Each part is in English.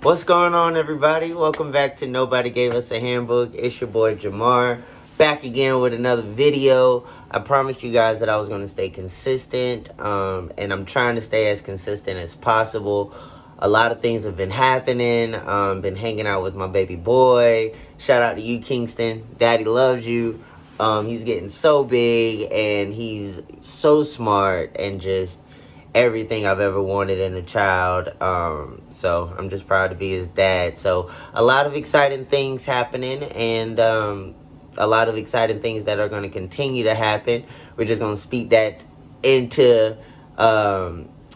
What's going on, everybody? Welcome back to Nobody Gave Us a Handbook. It's your boy Jamar, back again with another video. I promised you guys that I was going to stay consistent, and I'm trying to stay as consistent as possible. A lot of things have been happening. Been hanging out with my baby boy. Shout out to you, Kingston. Daddy loves you. He's getting so big, and he's so smart, and just everything I've ever wanted in a child. So I'm just proud to be his dad. So a lot of exciting things happening, and a lot of exciting things that are going to continue to happen. We're just going to speak that into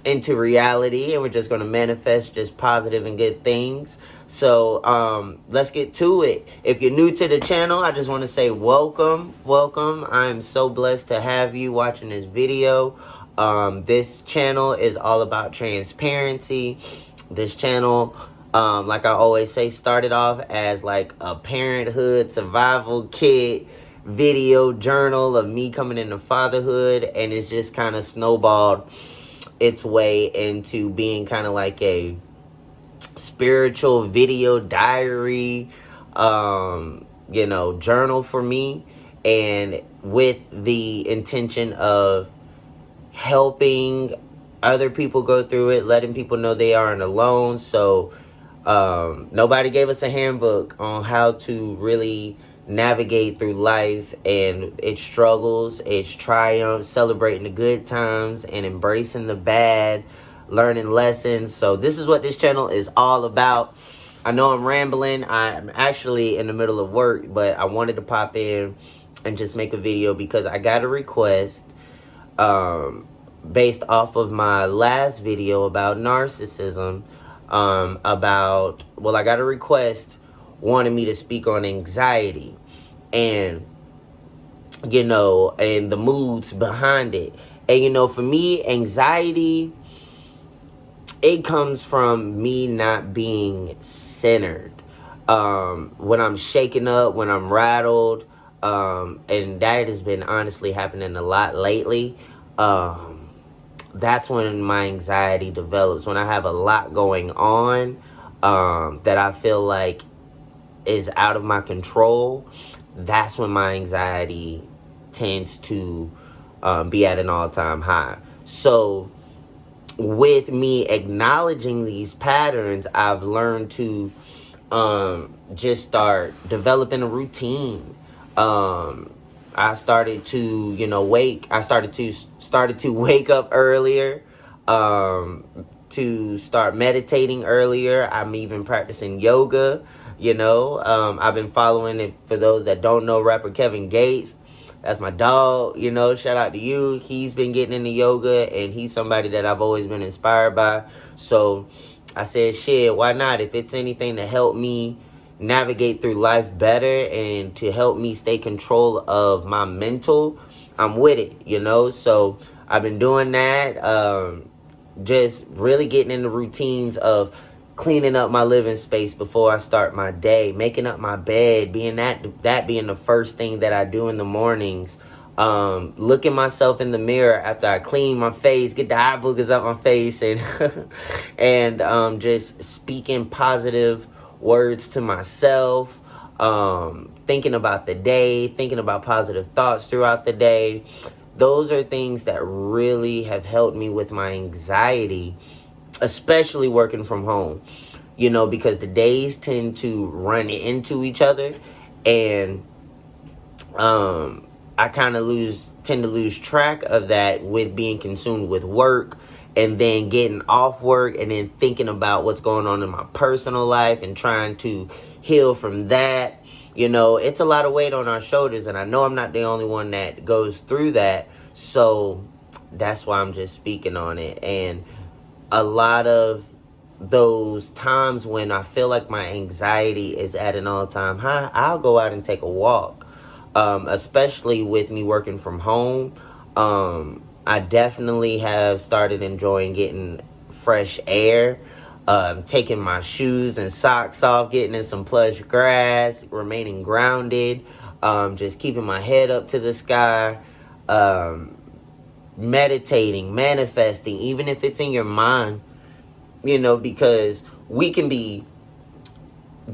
reality, and we're just going to manifest just positive and good things. So let's get to it. If you're new to the channel, I just want to say welcome. I am so blessed to have you watching this video. This channel is all about transparency. This channel, like I always say, started off as like a parenthood survival kit video journal of me coming into fatherhood, and it's just kind of snowballed its way into being kind of like a spiritual video diary, journal for me, and with the intention of helping other people go through it, letting people know they aren't alone. So nobody gave us a handbook on how to really navigate through life and its struggles, its triumphs, celebrating the good times and embracing the bad, learning lessons. So this is what this channel is all about. I know I'm rambling. I'm actually in the middle of work, but I wanted to pop in and just make a video because I got a request based off of my last video about narcissism. I got a request wanting me to speak on anxiety and and the moods behind it. And for me, anxiety, it comes from me not being centered. When I'm shaken up, when I'm rattled, and that has been honestly happening a lot lately. That's when my anxiety develops. When I have a lot going on that I feel like is out of my control, that's when my anxiety tends to be at an all-time high. So with me acknowledging these patterns, I've learned to just start developing a routine. I started to, started to wake up earlier, to start meditating earlier. I'm even practicing yoga, I've been following it. For those that don't know, rapper Kevin Gates, that's my dog, shout out to you. He's been getting into yoga, and he's somebody that I've always been inspired by. So I said, shit, why not? If it's anything to help me navigate through life better and to help me stay control of my mental, I'm with it, So I've been doing that, just really getting in the routines of cleaning up my living space before I start my day, making up my bed, being that being the first thing that I do in the mornings, looking myself in the mirror after I clean my face, get the eye boogers up my face, and and just speaking positive words to myself, thinking about the day, thinking about positive thoughts throughout the day. Those are things that really have helped me with my anxiety, especially working from home, because the days tend to run into each other, and I kind of tend to lose track of that with being consumed with work, and then getting off work, and then thinking about what's going on in my personal life and trying to heal from that. It's a lot of weight on our shoulders, and I know I'm not the only one that goes through that. So that's why I'm just speaking on it. And a lot of those times when I feel like my anxiety is at an all-time high, I'll go out and take a walk. Especially with me working from home, I definitely have started enjoying getting fresh air, taking my shoes and socks off, getting in some plush grass, remaining grounded, just keeping my head up to the sky, meditating, manifesting, even if it's in your mind, because we can be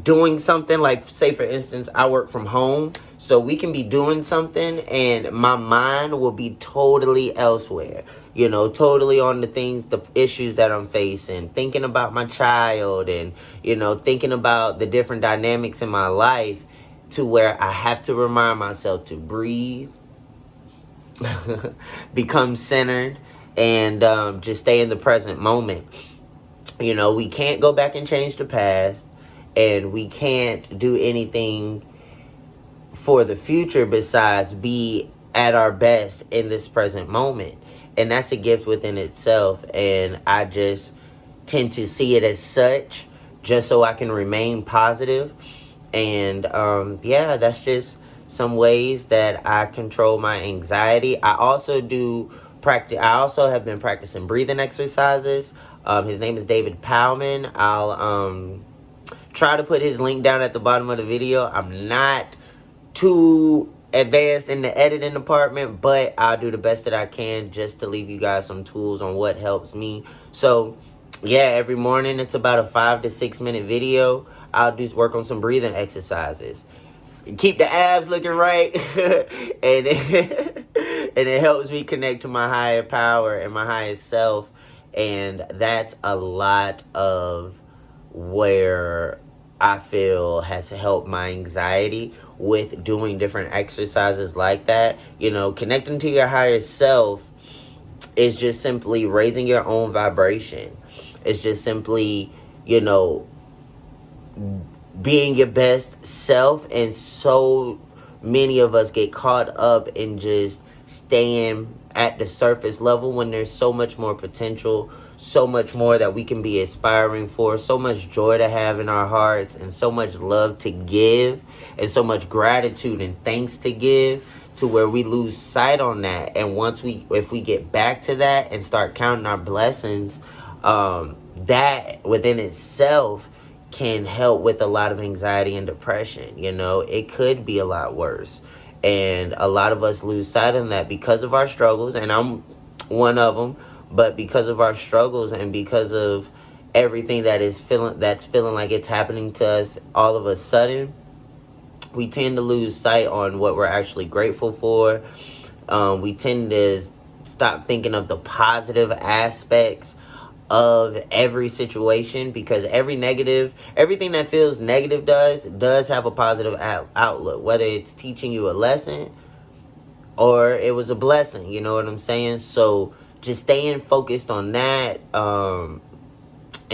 doing something, like say for instance I work from home, so we can be doing something and my mind will be totally elsewhere, totally on the things, the issues that I'm facing, thinking about my child, and thinking about the different dynamics in my life, to where I have to remind myself to breathe, become centered, and just stay in the present moment. We can't go back and change the past, and we can't do anything for the future besides be at our best in this present moment. And that's a gift within itself. And I just tend to see it as such, just so I can remain positive. And yeah, that's just some ways that I control my anxiety. I also have been practicing breathing exercises. His name is David Palmen. I'll try to put his link down at the bottom of the video. I'm not too advanced in the editing department, but I'll do the best that I can just to leave you guys some tools on what helps me. So yeah, every morning it's about a 5 to 6 minute video. I'll just work on some breathing exercises, keep the abs looking right, and it helps me connect to my higher power and my highest self. And that's a lot of where I feel has helped my anxiety, with doing different exercises like that. Connecting to your higher self is just simply raising your own vibration. It's just simply, being your best self. And so many of us get caught up in just staying at the surface level, when there's so much more potential, so much more that we can be aspiring for, so much joy to have in our hearts, and so much love to give, and so much gratitude and thanks to give, to where we lose sight on that. And if we get back to that and start counting our blessings, that within itself can help with a lot of anxiety and depression. It could be a lot worse. And a lot of us lose sight on that because of our struggles, and I'm one of them. But because of our struggles, and because of everything that's feeling like it's happening to us all of a sudden, we tend to lose sight on what we're actually grateful for. We tend to stop thinking of the positive aspects of every situation, because everything that feels negative does have a positive outlook, whether it's teaching you a lesson or it was a blessing. You know what I'm saying? So just staying focused on that, and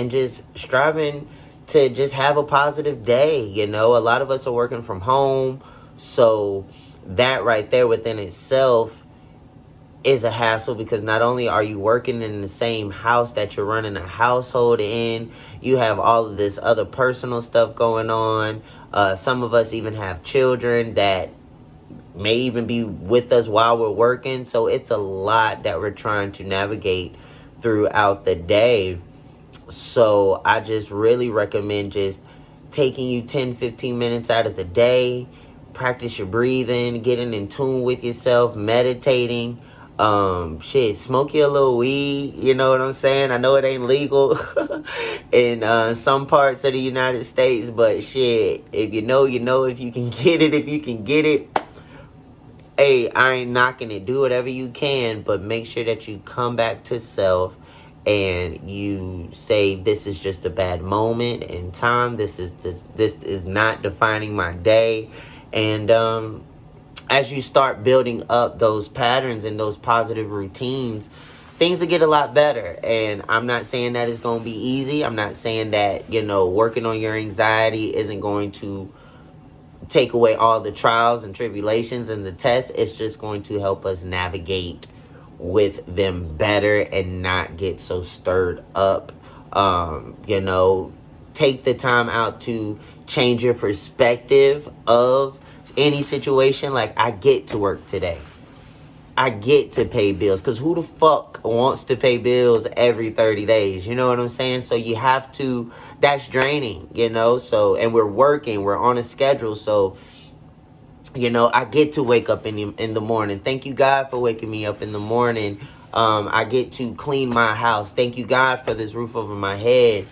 just striving to just have a positive day. A lot of us are working from home, so that right there within itself is a hassle, because not only are you working in the same house that you're running a household in, you have all of this other personal stuff going on. Some of us even have children that may even be with us while we're working. So it's a lot that we're trying to navigate throughout the day. So I just really recommend just taking you 10-15 minutes out of the day, practice your breathing, getting in tune with yourself, meditating. Smoke your little weed, you know what I'm saying? I know it ain't legal in some parts of the United States, but shit, if you know, if you can get it, hey, I ain't knocking it. Do whatever you can, but make sure that you come back to self and you say, this is just a bad moment in time. This is not defining my day. And as you start building up those patterns and those positive routines, things will get a lot better. And I'm not saying that it's going to be easy. I'm not saying that, working on your anxiety isn't going to take away all the trials and tribulations and the tests. It's just going to help us navigate with them better and not get so stirred up. Take the time out to change your perspective of any situation. Like, I get to work today. I get to pay bills, because who the fuck wants to pay bills every 30 days? You know what I'm saying? So you have to, that's draining, so, and we're working, we're on a schedule. So, I get to wake up in the morning. Thank you, God, for waking me up in the morning. I get to clean my house. Thank you, God, for this roof over my head.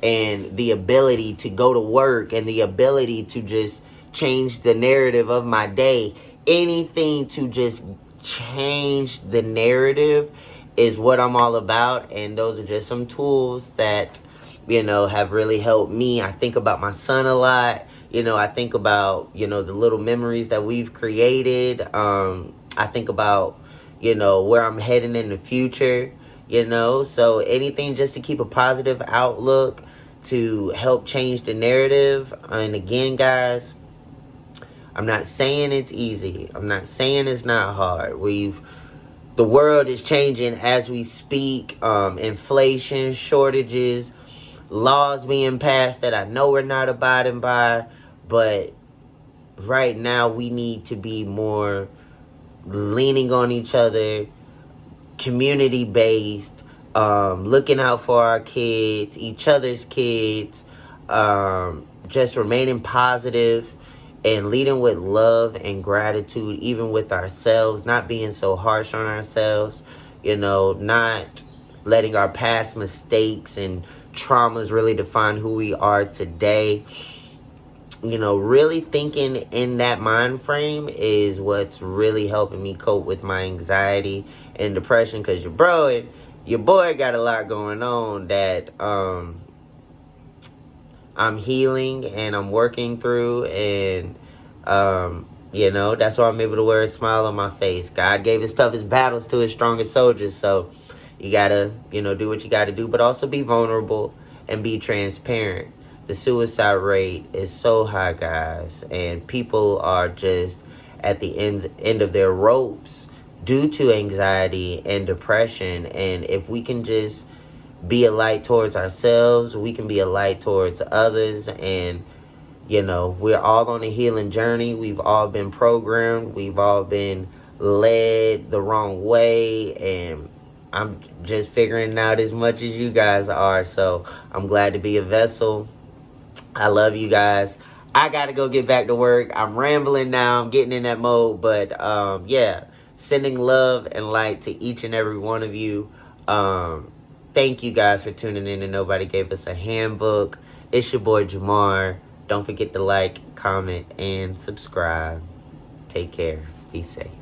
and the ability to go to work and the ability to just change the narrative of my day. Anything to just change the narrative is what I'm all about. And those are just some tools that, have really helped me. I think about my son a lot. I think about, the little memories that we've created. I think about, where I'm heading in the future, So anything just to keep a positive outlook, to help change the narrative. And again, guys, I'm not saying it's easy. I'm not saying it's not hard. The world is changing as we speak. Inflation, shortages, laws being passed that I know we're not abiding by. But right now we need to be more leaning on each other, community-based, looking out for our kids, each other's kids, just remaining positive and leading with love and gratitude, even with ourselves, not being so harsh on ourselves, not letting our past mistakes and traumas really define who we are today. Really thinking in that mind frame is what's really helping me cope with my anxiety and depression, because your boy got a lot going on that I'm healing and I'm working through, and that's why I'm able to wear a smile on my face. God gave his toughest battles to his strongest soldiers, so you gotta, do what you gotta do, but also be vulnerable and be transparent. The suicide rate is so high, guys, and people are just at the end of their ropes due to anxiety and depression. And if we can just be a light towards ourselves, we can be a light towards others. And we're all on a healing journey. We've all been programmed. We've all been led the wrong way, and I'm just figuring out as much as you guys are. So I'm glad to be a vessel. I love you guys. I gotta go get back to work. I'm rambling now. I'm getting in that mode. But sending love and light to each and every one of you. Thank you guys for tuning in, and nobody gave us a handbook. It's your boy Jamar. Don't forget to like, comment, and subscribe. Take care. Be safe.